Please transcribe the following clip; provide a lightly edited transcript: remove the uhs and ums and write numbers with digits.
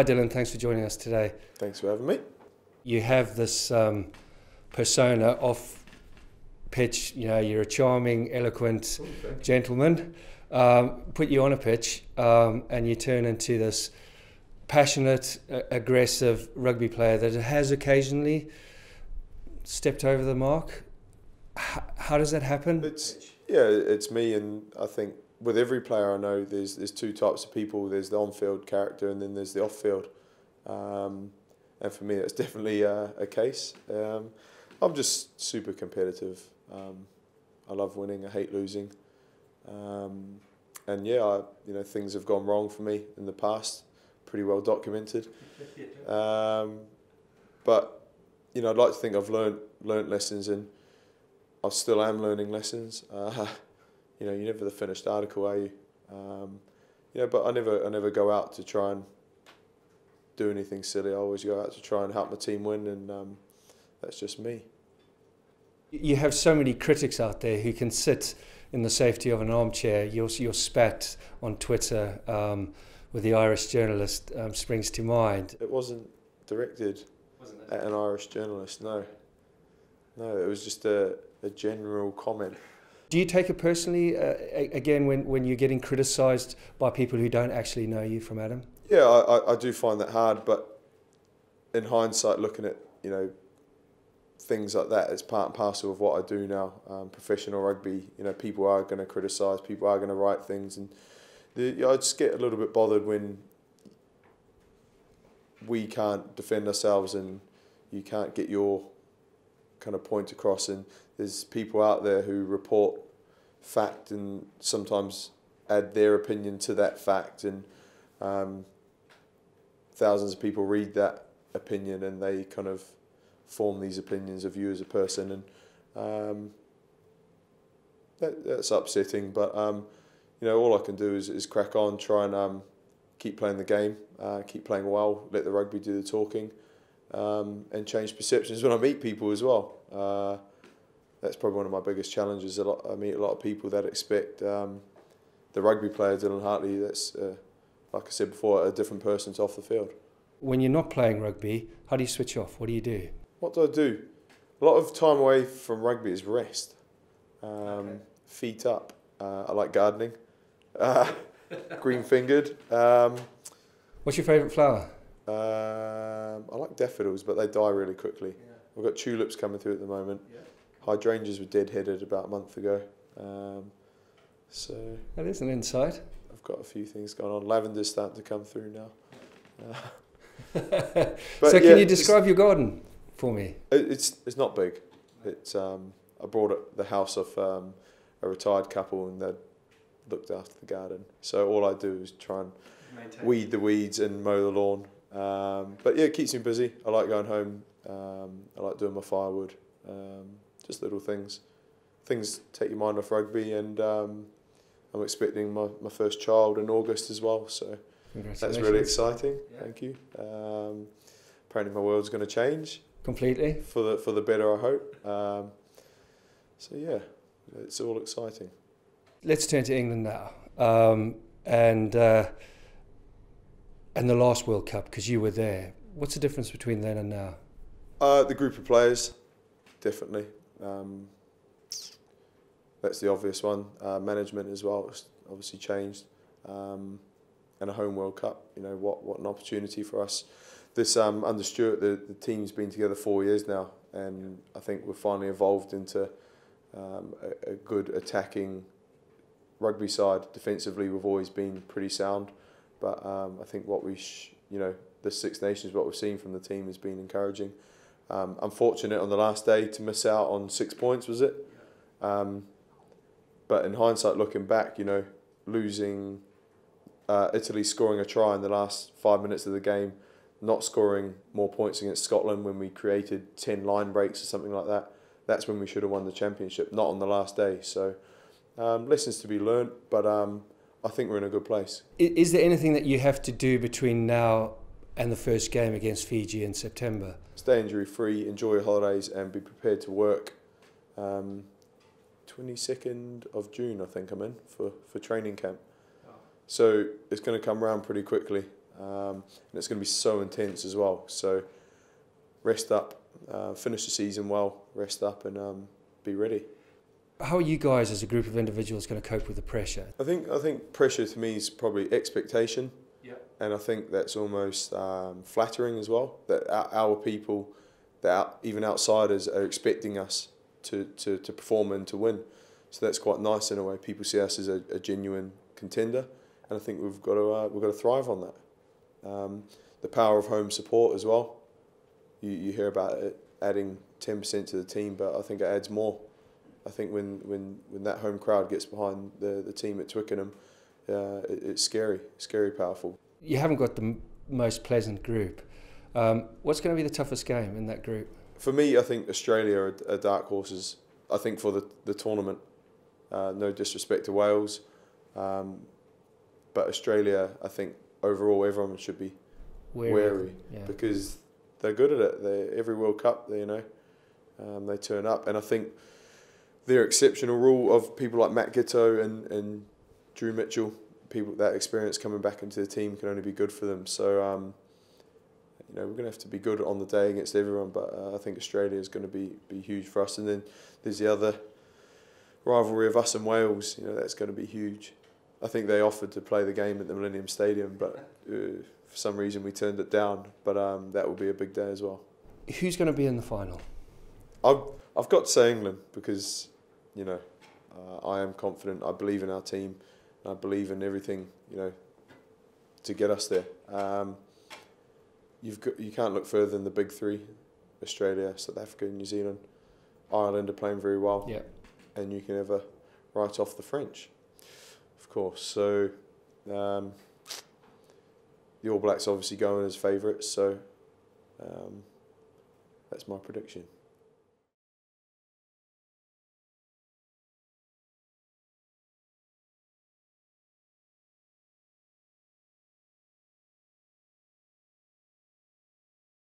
Dylan, thanks for joining us today. Thanks for having me. You have this persona off pitch, you know, you're a charming, eloquent gentleman. Put you on a pitch and you turn into this passionate, aggressive rugby player that has occasionally stepped over the mark. How does that happen? It's me, and I think with every player I know, there's two types of people. There's the on-field character, and then there's the off-field. And for me, that's definitely a case. I'm just super competitive. I love winning. I hate losing. And yeah, things have gone wrong for me in the past. Pretty well documented. But I'd like to think I've learnt lessons, and I still am learning lessons. You're never the finished article, are you? But I never go out to try and do anything silly. I always go out to try and help my team win, and that's just me. You have so many critics out there who can sit in the safety of an armchair. Your spat on Twitter with the Irish journalist springs to mind. It wasn't directed at an Irish journalist, no. No, it was just a general comment. Do you take it personally, again, when you're getting criticised by people who don't actually know you from Adam? Yeah, I do find that hard, but in hindsight, looking at, things like that, it's part and parcel of what I do now. Professional rugby, people are going to criticise, people are going to write things, and I just get a little bit bothered when we can't defend ourselves and you can't get your kind of point across, and there's people out there who report fact and sometimes add their opinion to that fact, and thousands of people read that opinion and they kind of form these opinions of you as a person, and that's upsetting, but all I can do is crack on, try and keep playing the game, keep playing well, let the rugby do the talking, and change perceptions when I meet people as well. That's probably one of my biggest challenges. I meet a lot of people that expect the rugby player Dylan Hartley, that's like I said before, a different person to off the field. When you're not playing rugby, how do you switch off? What do you do? What do I do? A lot of time away from rugby is rest. Feet up. I like gardening. Green-fingered. What's your favourite flower? I like daffodils, but they die really quickly. Yeah. We've got tulips coming through at the moment. Yeah. Hydrangeas were dead-headed about a month ago. So that is an insight. I've got a few things going on. Lavender's starting to come through now. So can you describe your garden for me? It's not big. It's I brought the house off a retired couple, and they looked after the garden. So all I do is try and weed the weeds and mow the lawn. But yeah, it keeps me busy. I like going home. I like doing my firewood. Just little things. Things take your mind off rugby, and I'm expecting my first child in August as well. So that's really exciting. Yeah. Thank you. Apparently my world's going to change completely for the better, I hope. So yeah, it's all exciting. Let's turn to England now, and the last World Cup, because you were there. What's the difference between then and now? The group of players, definitely. That's the obvious one. Management as well, it's obviously changed. And a home World Cup, what an opportunity for us. This under Stuart, the team's been together 4 years now, and I think we've finally evolved into a good attacking rugby side. Defensively, we've always been pretty sound, but I think what the Six Nations, what we've seen from the team has been encouraging. Unfortunate on the last day to miss out on 6 points, was it? But in hindsight, looking back, losing, Italy scoring a try in the last 5 minutes of the game, not scoring more points against Scotland when we created 10 line breaks or something like that. That's when we should have won the championship, not on the last day. So lessons to be learnt, but I think we're in a good place. Is there anything that you have to do between now and the first game against Fiji in September? Stay injury free, enjoy your holidays, and be prepared to work. 22nd of June, I think I'm in for training camp. So it's going to come around pretty quickly. and it's going to be so intense as well. So rest up, finish the season well, rest up, and be ready. How are you guys as a group of individuals going to cope with the pressure? I think pressure to me is probably expectation, and I think that's almost flattering as well. That our people, that even outsiders, are expecting us to perform and to win. So that's quite nice in a way. People see us as a genuine contender, and I think we've got to thrive on that. The power of home support as well. You hear about it adding 10% to the team, but I think it adds more. I think when that home crowd gets behind the team at Twickenham, it's scary powerful. You haven't got the most pleasant group. What's going to be the toughest game in that group? For me, I think Australia are dark horses. I think for the tournament, no disrespect to Wales, but Australia, I think overall everyone should be wary because they're good at it. Every World Cup, they turn up, and I think their exceptional rule of people like Matt Giteau and Drew Mitchell, people that experience coming back into the team, can only be good for them. So we're going to have to be good on the day against everyone, but I think Australia is going to be huge for us. And then there's the other rivalry of us and Wales. That's going to be huge. I think they offered to play the game at the Millennium Stadium, but for some reason we turned it down. But that will be a big day as well. Who's going to be in the final? I've got to say England because I am confident. I believe in our team. I believe in everything to get us there. You can't look further than the big three: Australia, South Africa, New Zealand. Ireland are playing very well. Yeah. And you can never write off the French, of course. So the All Blacks obviously going as favourites. So that's my prediction.